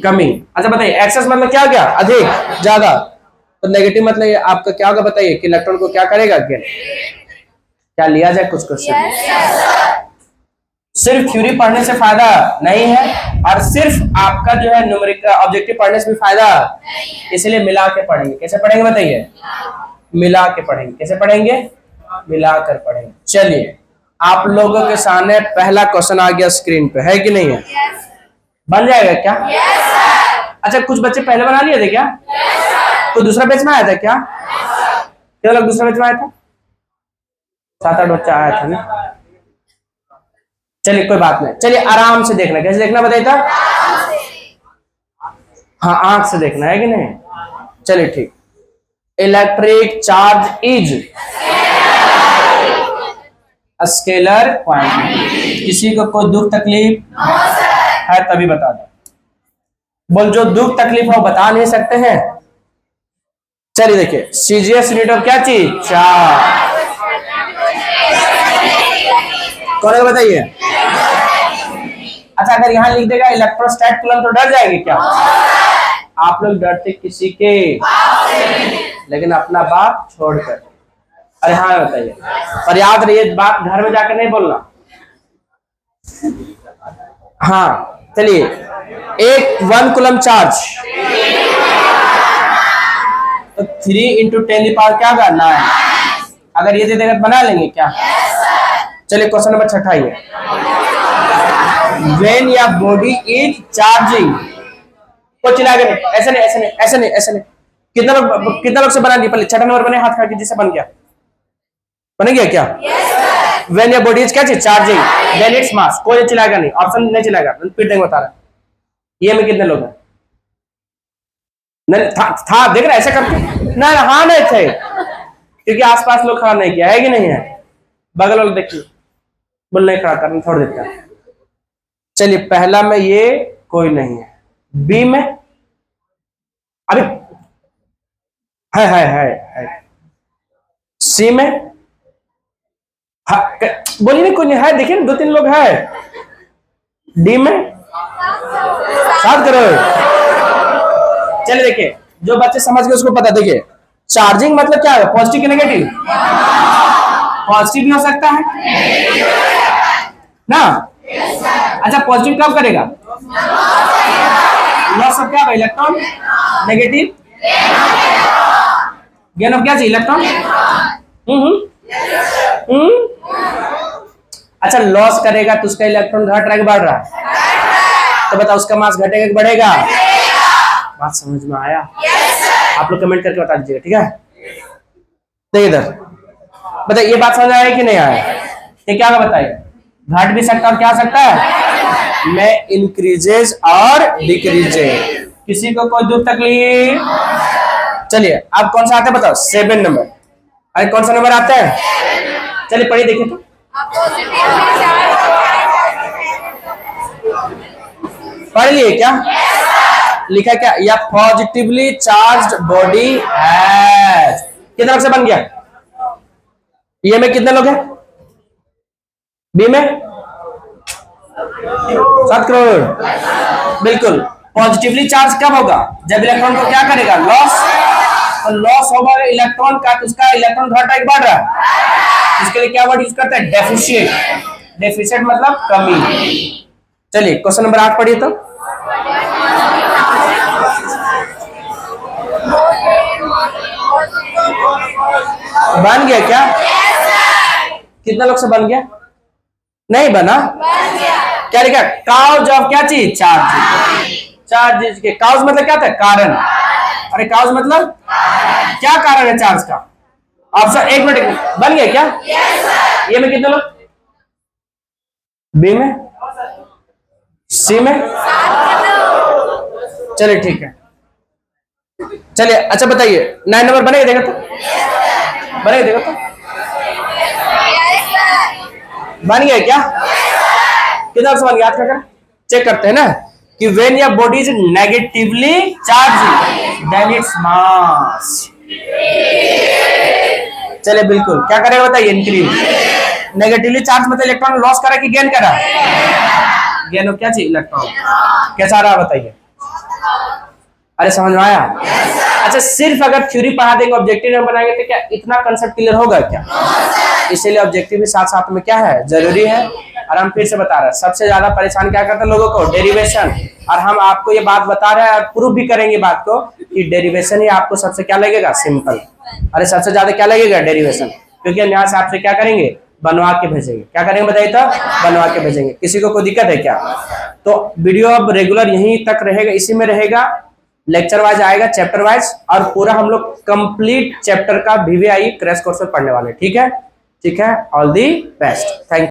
कमी। अच्छा बताइए एक्सेस मतलब क्या हो गया? अधिक, ज्यादा। तो नेगेटिव मतलब आपका क्या होगा बताइए? कि इलेक्ट्रॉन को क्या करेगा? क्या लिया जाए कुछ क्वेश्चन? सिर्फ थ्योरी पढ़ने से फायदा नहीं है और सिर्फ आपका जो है न्यूमेरिकल ऑब्जेक्टिव पढ़ने से भी फायदा, इसलिए मिला के पढ़ेंगे। कैसे पढ़ेंगे बताइए? मिला के पढ़ेंगे। कैसे पढ़ेंगे? मिलाकर पढ़ेंगे। चलिए आप लोगों के सामने पहला क्वेश्चन आ गया स्क्रीन पे, है कि नहीं है? बन जाएगा क्या? अच्छा कुछ बच्चे पहले बना लिए थे क्या? तो दूसरा बैच में आया था क्या? क्या लोग दूसरा बैच में आया था? 7-8 बच्चा आया था ना। चलिए कोई बात नहीं, चलिए आराम से देखना। कैसे देखना बताइए था? हाँ आंख से देखना है कि नहीं? चलिए ठीक। Electric charge is scalar quantity. किसी को कोई दुख तकलीफ है तभी बता दो। बोल जो दुख तकलीफ हो बता नहीं सकते हैं चलिए देखिए, सीजीएस यूनिट ऑफ क्या चीज, चार्ज। कौन है बताइए। अच्छा, अगर यहाँ लिख देगा इलेक्ट्रोस्टैट कूलम तो डर जाएंगे क्या? आप लोग डरते किसी के, लेकिन अपना बात छोड़कर। अरे हाँ बताइए, पर याद रहिए बात घर में जाकर नहीं बोलना। हाँ चलिए, एक 1 कूलम चार्ज तो 3 इंटू 10 क्या होगा, 9। अगर ये दे देगा तो बना लेंगे क्या? चलिए क्वेश्चन नंबर 6 है, व्हेन या बॉडी इज चार्जिंग। कुछ चिल्लाएगा नहीं, ऐसे नहीं ऐसे नहीं ऐसे नहीं ऐसे नहीं। कितना लोग से बना लिया? पहले 6 नंबर बने, हाथ खड़ा कीजिए, से बन गया, बन गया क्या? व्हेन या बॉडी इज क्या चीज, चार्जिंग, देन इट्स मास। कोई चिल्लाएगा नहीं, ऑप्शन नहीं चिल्लाएगा, फिर देंगे बता रहा। ये में कितने लोग हैं? नहीं था देख रहे ऐसे करके ना, हाँ नहीं थे, क्योंकि आसपास लोग खड़ा नहीं किया है कि नहीं है। बगल वाले देखिए, बोल नहीं खड़ा करना, छोड़ देता। चलिए पहला में ये कोई नहीं है, बी में अभी है। सी में बोलिए नहीं, कोई नहीं है, देखिए 2-3 लोग है। डी में 7 करोड़। चलिए देखिए, जो बच्चे समझ गए उसको पता। देखिए चार्जिंग मतलब क्या है, पॉजिटिव की नेगेटिव? पॉजिटिव भी हो सकता है ना। अच्छा पॉजिटिव कब करेगा? लॉस ऑफ क्या, इलेक्ट्रॉन। नेगेटिव गेन ऑफ क्या चाहिए, इलेक्ट्रॉन। अच्छा लॉस करेगा तो उसका इलेक्ट्रॉन घट रहा है कि बढ़ रहा है? तो बताओ उसका मास घटेगा कि बढ़ेगा? बात समझ में आया? आप लोग कमेंट करके बता दीजिएगा, ठीक है। देखिए इधर बताइए, ये बात समझ आया कि नहीं आया? ये क्या बताइए, घट भी सकता है और क्या सकता है, में इंक्रीजेस और डिक्रीजेस। किसी को कोई दुख तकलीफ? चलिए अब कौन सा आता है बताओ, 7 नंबर। अरे कौन सा नंबर आता है? चलिए पढ़िए देखिए तो, पढ़ लिए क्या? लिखा क्या, या पॉजिटिवली चार्ज्ड बॉडी हैज। कितना लोग से बन गया? ये में कितने लोग हैं? बी में 7 करोड़। बिल्कुल, पॉजिटिवली चार्ज कब होगा, जब इलेक्ट्रॉन को क्या करेगा, लॉस। तो लॉस होगा इलेक्ट्रॉन का, तो उसका इलेक्ट्रॉन घट रहा है बढ़ रहा है? इसके लिए क्या वर्ड यूज करते हैं, डेफिशिएट। डेफिशिएट मतलब कमी। चलिए क्वेश्चन नंबर 8 पढ़िए तो। बन गया क्या? कितना लोग से बन गया? नहीं बना? क्या लिखा, काउज ऑफ क्या चीज, चार्ज। चार्ज के काउज मतलब क्या था, कारण। अरे काउज मतलब क्या कारण है चार्ज का? ऑप्शन 1 मिनट, बन गया क्या? ये में कितने लोग? बी में, सी में। चलिए ठीक है, चलिए अच्छा बताइए 9 नंबर बनेगा, देखा तो बनेगा, देखा तो बन गया क्या? कितना से बन गया? आज चेक करते हैं ना कि व्हेन या body is negatively charge then its mass. चलिए बिल्कुल, क्या करेगा बताइए, इंक्रीज। नेगेटिवली चार्ज मतलब इलेक्ट्रॉन लॉस करा कि गेन करा? गेन ऑफ क्या चाहिए, इलेक्ट्रॉन। कैसा रहा बताइए? अरे समझ में आया? अच्छा सिर्फ अगर थ्योरी पढ़ा देंगे, ऑब्जेक्टिव नहीं बनाएंगे तो क्या इतना कंसेप्ट क्लियर होगा क्या? इसीलिए ऑब्जेक्टिव भी साथ साथ में क्या है, जरूरी है। और हम फिर से बता रहे हैं, सबसे ज्यादा परेशान क्या करते हैं लोगों को, डेरिवेशन। और हम आपको ये बात बता रहे हैं और प्रूफ भी करेंगे बात को कि डेरिवेशन ही आपको सबसे क्या लगेगा, सिंपल। अरे सबसे ज्यादा क्या लगेगा, डेरिवेशन। क्योंकि हम यहाँ से आपसे क्या करेंगे, बनवा के भेजेंगे। क्या करेंगे बताइए तो, बनवा के भेजेंगे। किसी को कोई दिक्कत है क्या? तो वीडियो अब रेगुलर यहीं तक रहेगा, इसी में रहेगा, लेक्चर वाइज आएगा, चैप्टर वाइज। और पूरा हम लोग कंप्लीट चैप्टर का VVIE क्रैश कोर्स में पढ़ने वाले, ठीक है? ठीक है, all the best, thank you.